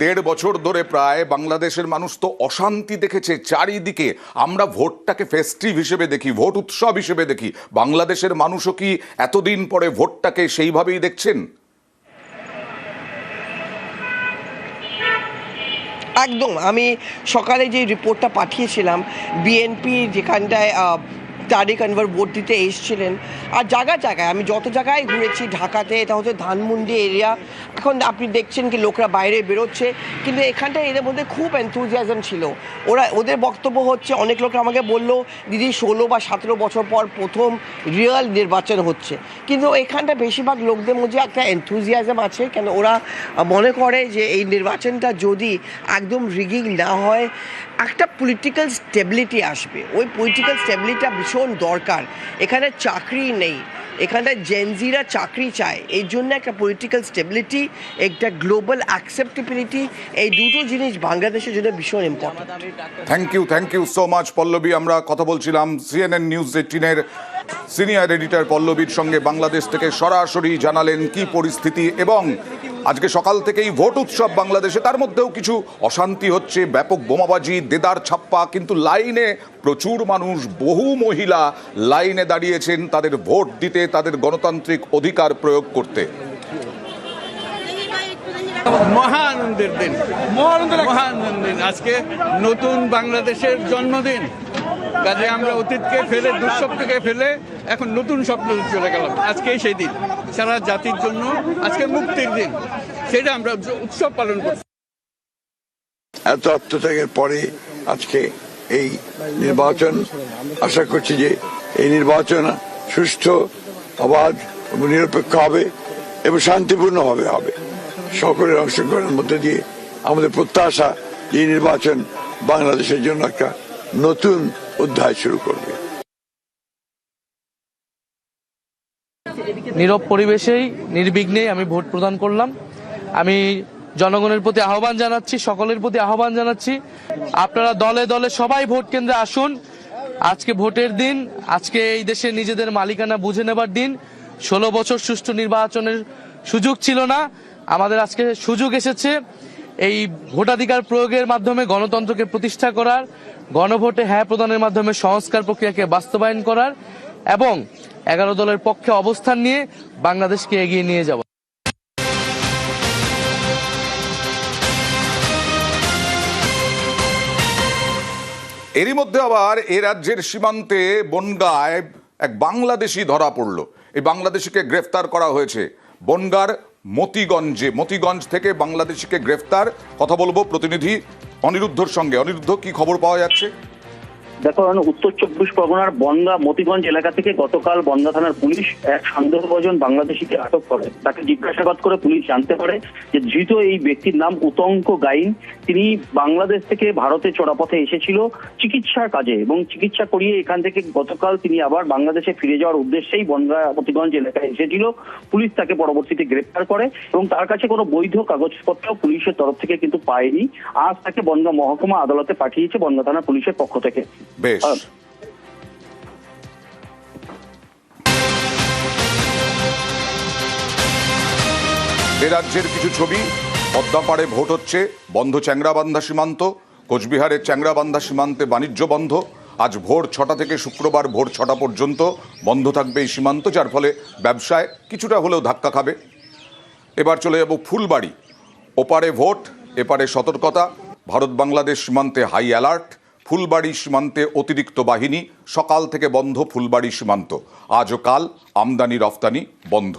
দেড় বছর ধরে প্রায় বাংলাদেশের মানুষ তো অশান্তি দেখেছে চারিদিকে। আমরা ভোটটাকে ফেস্টিভ হিসেবে দেখি, ভোট উৎসব হিসেবে দেখি। বাংলাদেশের মানুষও কি এতদিন পরে ভোটটাকে সেইভাবেই দেখছেন? একদম। আমি সকালে যে রিপোর্টটা পাঠিয়েছিলাম, বিএনপি যেখানটায় তারিক আনভার ভোট দিতে এসেছিলেন, আর জায়গায় জায়গায় আমি যত জায়গায় ঘুরেছি, ঢাকাতে এটা হচ্ছে ধানমন্ডি এরিয়া, এখন আপনি দেখছেন কি লোকরা বাইরে বেরোচ্ছে, কিন্তু এখানটায় এদের মধ্যে খুব এনথুজিয়াজম ছিল। ওদের বক্তব্য হচ্ছে, অনেক লোক আমাকে বললো দিদি 16 বা 17 বছর পর প্রথম রিয়েল নির্বাচন হচ্ছে। কিন্তু এখানটা বেশিরভাগ লোকদের মধ্যে একটা এনথুজিয়াজম আছে, কেন ওরা মনে করে যে এই নির্বাচনটা যদি একদম রিগিং না হয়, একটা পলিটিক্যাল স্টেবিলিটি আসবে। ওই পলিটিক্যাল স্টেবিলিটিটা ভীষণ দরকার। এখানে চাকরি নেই, এখানে জেনজিরা চাকরি চায়, এই জন্য একটা পলিটিক্যাল স্টেবিলিটি, একটা গ্লোবাল অ্যাকসেপ্টেবিলিটি, এই দুটো জিনিস বাংলাদেশের জন্য ভীষণ important. Thank you so much Pallavi. আমরা কথা বলছিলাম CNN নিউজ 18-এর সিনিয়র এডিটর পল্লবীর সঙ্গে। বাংলাদেশ থেকে সরাসরি জানালেন কি পরিস্থিতি, এবং আজকে সকাল থেকেই ভোট উৎসব বাংলাদেশে, তার মধ্যেও কিছু অশান্তি হচ্ছে, ব্যাপক বোমাবাজি, দেদার ছাপ্পা, কিন্তু লাইনে প্রচুর মানুষ, বহু মহিলা লাইনে দাঁড়িয়েছেন তাদের ভোট দিতে, তাদের গণতান্ত্রিক অধিকার প্রয়োগ করতে। মহানন্দের দিন, মহানন্দের আজকে নতুন বাংলাদেশের জন্মদিন। কাজে আমরা অতীতকে ফেলে, দুঃস্বপ্নকে ফেলে এখন নতুন স্বপ্ন চলে গেলাম। আজকে সেই দিন সারা জাতির জন্য, আজকে মুক্তির দিন, সেটা আমরা উৎসব পালন করছি। এত আত্মত্যাগের পরে আজকে এই নির্বাচন, আশা করছি যে এই নির্বাচন সুষ্ঠু, অবাধ এবং নিরপেক্ষ হবে এবং শান্তিপূর্ণভাবে হবে। সকলের অংশগ্রহণের মধ্যে দিয়ে আমাদের প্রত্যাশা এই নির্বাচন বাংলাদেশের জন্য একটা নতুন অধ্যায় শুরু করবে। নীরব পরিবেশেই নির্বিঘ্নেই আমি ভোট প্রদান করলাম। আমি জনগণের প্রতি আহ্বান জানাচ্ছি, সকলের প্রতি আহ্বান জানাচ্ছি, আপনারা দলে দলে সবাই ভোট কেন্দ্রে আসুন। আজকে ভোটের দিন, আজকে এই দেশে নিজেদের মালিকানা বুঝে নেবার দিন। 16 বছর সুষ্ঠু নির্বাচনের সুযোগ ছিল না, আমাদের আজকে সুযোগ এসেছে এই ভোটাধিকার প্রয়োগের মাধ্যমে গণতন্ত্রকে প্রতিষ্ঠা করার, গণভোটে হ্যাঁ প্রদানের মাধ্যমে সংস্কার প্রক্রিয়াকে বাস্তবায়ন করার, এবং 11 দলের পক্ষে অবস্থান নিয়ে বাংলাদেশকে এগিয়ে নিয়ে যাব। এরই মধ্যে আবার এ রাজ্যের সীমান্তে বনগাঁয় এক বাংলাদেশি ধরা পড়ল। এই বাংলাদেশিকে গ্রেফতার করা হয়েছে বনগাঁর মতিগঞ্জ থেকে বাংলাদেশিকে গ্রেফতার। কথা বলবো প্রতিনিধি অনিরুদ্ধর সঙ্গে। অনিরুদ্ধ, কি খবর পাওয়া যাচ্ছে? দেখুন, উত্তর 24 পরগনার বনগাঁ মতিগঞ্জ এলাকা থেকে গতকাল বনগাঁ থানার পুলিশ এক সন্দেহভাজন বাংলাদেশিকে আটক করে। তাকে জিজ্ঞাসাবাদ করে পুলিশ জানতে পারে যে ধৃত এই ব্যক্তির নাম উতঙ্ক গাইন। তিনি বাংলাদেশ থেকে ভারতে চোরাপথে এসেছিল চিকিৎসার কাজে, এবং চিকিৎসা করিয়ে এখান থেকে গতকাল তিনি আবার বাংলাদেশে ফিরে যাওয়ার উদ্দেশ্যেই বনগাঁ মতিগঞ্জ এলাকায় এসেছিল। পুলিশ তাকে পরবর্তীতে গ্রেপ্তার করে, এবং তার কাছে কোনো বৈধ কাগজপত্র পুলিশের তরফ থেকে কিন্তু পায়নি। আজ তাকে বনগাঁ মহকুমা আদালতে পাঠিয়েছে বনগাঁ থানা পুলিশের পক্ষ থেকে। বেশ, এ রাজ্যের কিছু ছবি। পদ্মাপাড়ে ভোট হচ্ছে, বন্ধ চ্যাংড়াবান্ধা সীমান্ত। কোচবিহারের চ্যাংড়াবান্ধা সীমান্তে বাণিজ্য বন্ধ। আজ ভোর 6টা থেকে শুক্রবার ভোর 6টা পর্যন্ত বন্ধ থাকবে এই সীমান্ত, যার ফলে ব্যবসায় কিছুটা হলেও ধাক্কা খাবে। এবার চলে যাব ফুলবাড়ি। ওপারে ভোট, এপারে সতর্কতা। ভারত বাংলাদেশ সীমান্তে হাই অ্যালার্ট। ফুলবাড়ি সীমান্তে অতিরিক্ত বাহিনী, সকাল থেকে বন্ধ ফুলবাড়ি সীমান্ত। আজ ও কাল আমদানি রফতানি বন্ধ।